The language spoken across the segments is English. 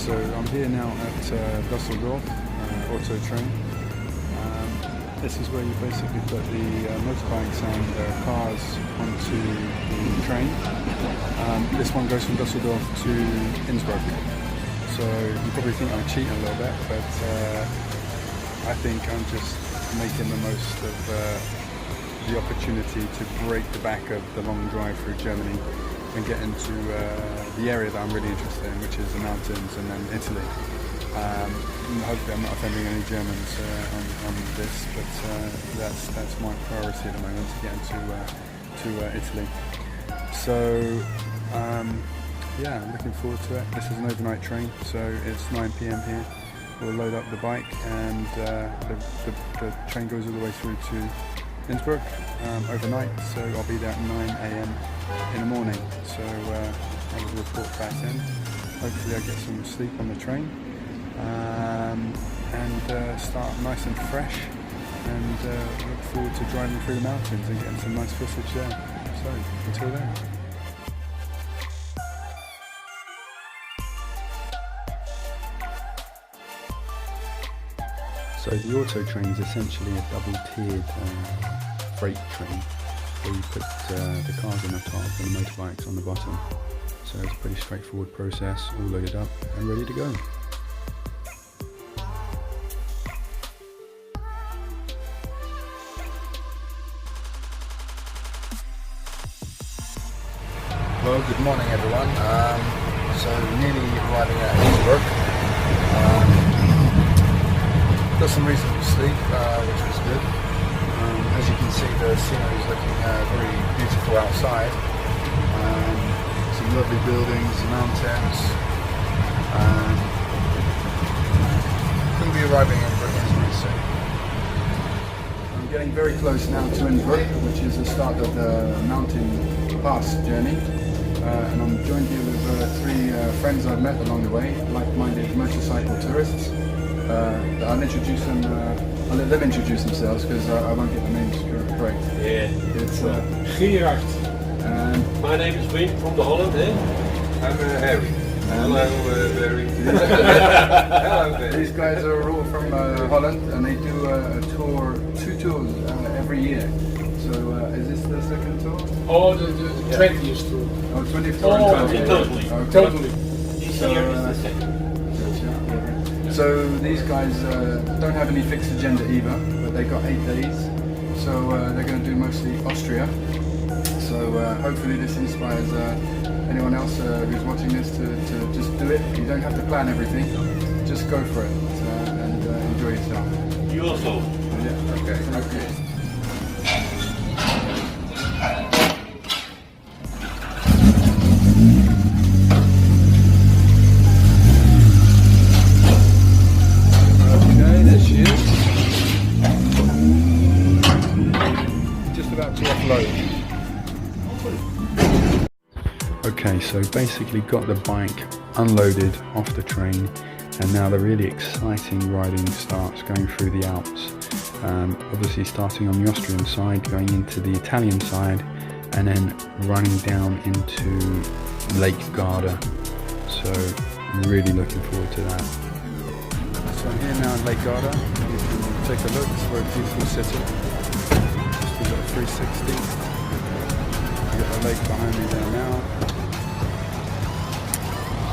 So I'm here now at Dusseldorf auto train. This is where you basically put the motorbikes and cars onto the train. This one goes from Dusseldorf to Innsbruck. So you probably think I'm cheating a little bit, but I think I'm just making the most of the opportunity to break the back of the long drive through Germany and get into the area that I'm really interested in, which is the mountains and then Italy. Hopefully I'm not offending any Germans on this, but that's my priority at the moment, to get into Italy. So yeah, I'm looking forward to it. This is an overnight train, so it's 9 PM here. We'll load up the bike and the train goes all the way through to Innsbruck overnight, so I'll be there at 9 AM in the morning. So I will report back in. Hopefully I get some sleep on the train and start nice and fresh, and look forward to driving through the mountains and getting some nice footage there. So until then. So the auto train is essentially a double-tiered freight train, where you put the cars on the top and the motorbikes on the bottom. So it's a pretty straightforward process, all loaded up and ready to go. Well, good morning everyone. So nearly arriving at Innsbruck. Got some reasonable sleep, which was good. As you can see, the scenery is looking very beautiful outside. Some lovely buildings, mountains. Going to be arriving in Innsbruck soon. I'm getting very close now to Innsbruck, which is the start of the mountain pass journey. And I'm joined here with three friends I've met along the way, like-minded motorcycle tourists. I'll introduce them. I'll let them introduce themselves because I won't get the names correct. Yeah. It's Gerard. My name is Wim from the Holland. I'm Harry. Hello, Barry. Hello, Barry. These guys are all from Holland, and they do a tour, two tours every year. So is this the second tour? Oh, the 20th tour. Oh, 20th tour and 20th. Totally. Okay. Totally. This year is the second. So these guys don't have any fixed agenda either, but they got 8 days. So they're going to do mostly Austria. So hopefully this inspires anyone else who's watching this to just do it. You don't have to plan everything, just go for it and enjoy yourself. You also. Yeah. Okay. Okay, so basically got the bike unloaded off the train, and now the really exciting riding starts, going through the Alps. Obviously starting on the Austrian side, going into the Italian side, and then running down into Lake Garda. So I'm really looking forward to that. So I'm here now in Lake Garda. You can take a look, it's a very beautiful city. Just a little 360. You got the lake behind me there now.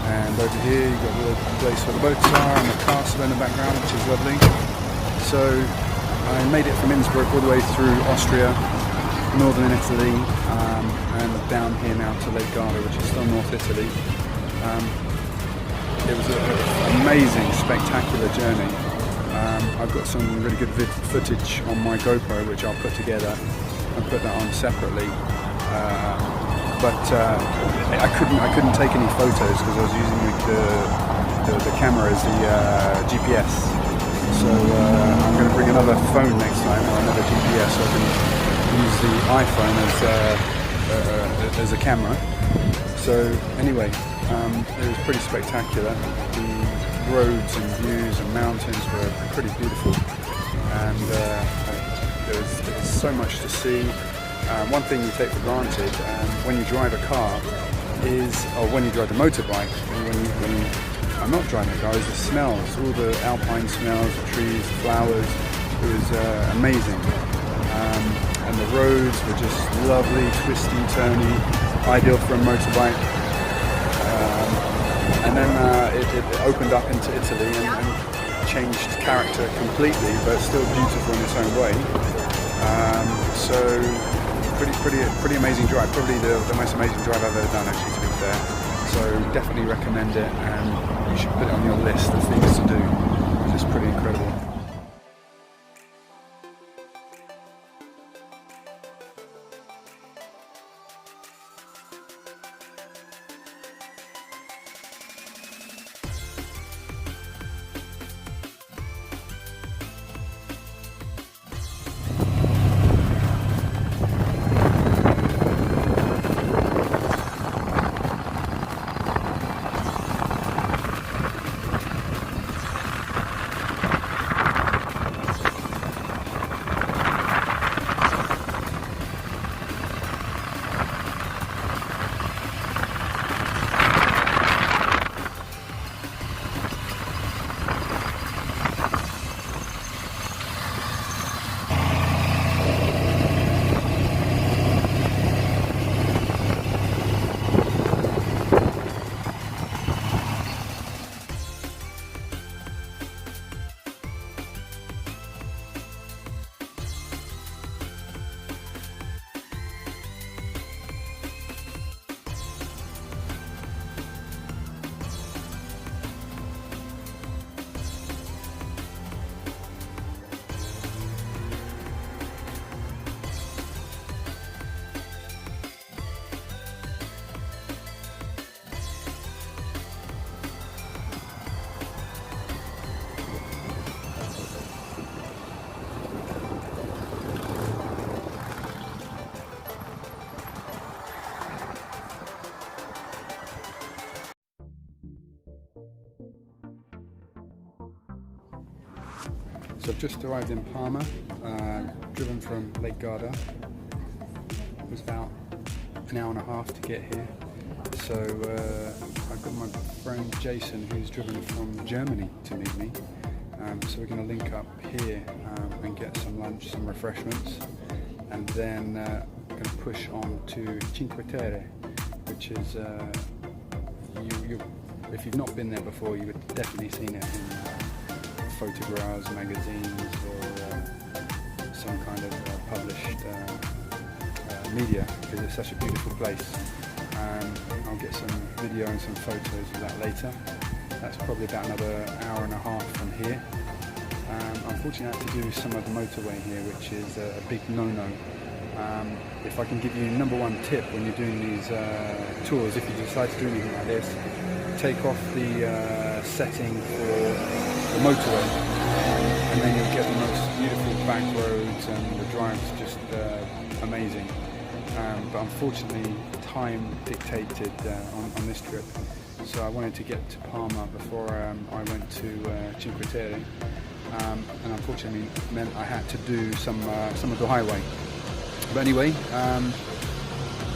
And over here you've got the place where the boats are and the castle in the background, which is lovely. So I made it from Innsbruck all the way through Austria, northern Italy, and down here now to Lake Garda, which is still North Italy. It was an amazing, spectacular journey. I've got some really good footage on my GoPro, which I'll put together and put that on separately. But I couldn't take any photos because I was using the camera as the GPS. So I'm going to bring another phone next time, or another GPS, so I can use the iPhone as a camera. So anyway, it was pretty spectacular. The roads and views and mountains were pretty beautiful, and there's so much to see. One thing you take for granted when you drive a car is, or when you drive a motorbike, when you I'm not driving a car, is the smells, all the alpine smells, the trees, the flowers. It was amazing. And the roads were just lovely, twisty, turny, ideal for a motorbike. And then it opened up into Italy and changed character completely, but still beautiful in its own way. So pretty amazing drive. Probably the most amazing drive I've ever done, actually, to be fair. So definitely recommend it, and you should put it on your list of things to do. It's just pretty incredible. So I've just arrived in Parma, driven from Lake Garda. It was about an hour and a half to get here. So I've got my friend Jason, who's driven from Germany, to meet me. So we're going to link up here and get some lunch, some refreshments, and then going to push on to Cinqueterre, which is, if you've not been there before, you would definitely seen it in photographs, magazines, or some kind of published media, because it's such a beautiful place. I'll get some video and some photos of that later. That's probably about another hour and a half from here. Unfortunately, I have to do some of the motorway here, which is a big no-no. If I can give you number one tip when you're doing these tours, if you decide to do anything like this, take off the setting for the motorway, and then you'll get the most beautiful back roads, and the drive's just amazing. But unfortunately, time dictated on this trip, so I wanted to get to Parma before I went to Cinqueterre, and unfortunately meant I had to do some of the highway. But anyway, I'm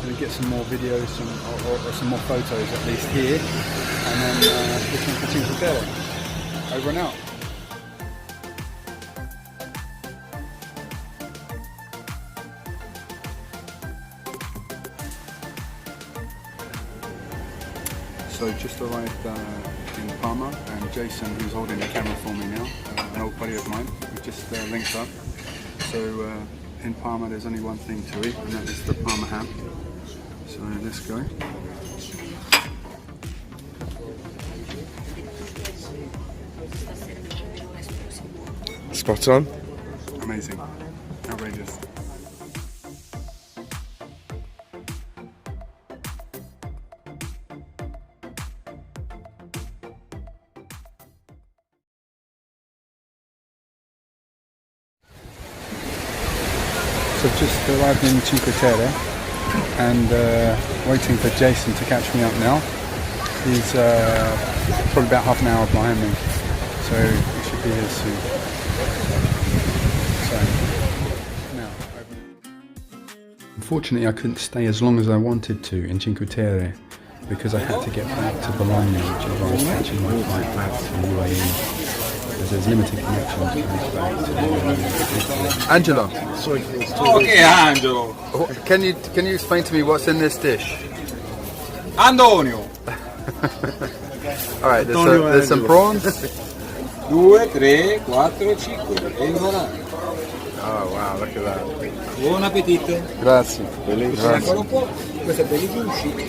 going to get some more videos, or some more photos at least here, and then looking for Cinqueterre. Over and out. So just arrived in Parma, and Jason, who's holding the camera for me now, an old buddy of mine, we just linked up. So in Parma there's only one thing to eat, and that is the Parma ham. So let's go. Spot on. Amazing. Outrageous. So I've just arrived in Cinqueterre and waiting for Jason to catch me up now. He's probably about half an hour behind me, so he should be here soon. Unfortunately, I couldn't stay as long as I wanted to in Cinqueterre. because I had to get back to Bologna, which is where I was catching my flight back to UAE. Because there's limited connections back to Italy. Angelo, Okay, Angelo. can you explain to me what's in this dish? Antonio. All right, there's some prawns. 2, 3, 4, 5 e il volante. Oh wow, look at that. Buon appetito. Grazie. Eccolo un po'. Questo è per i gusci.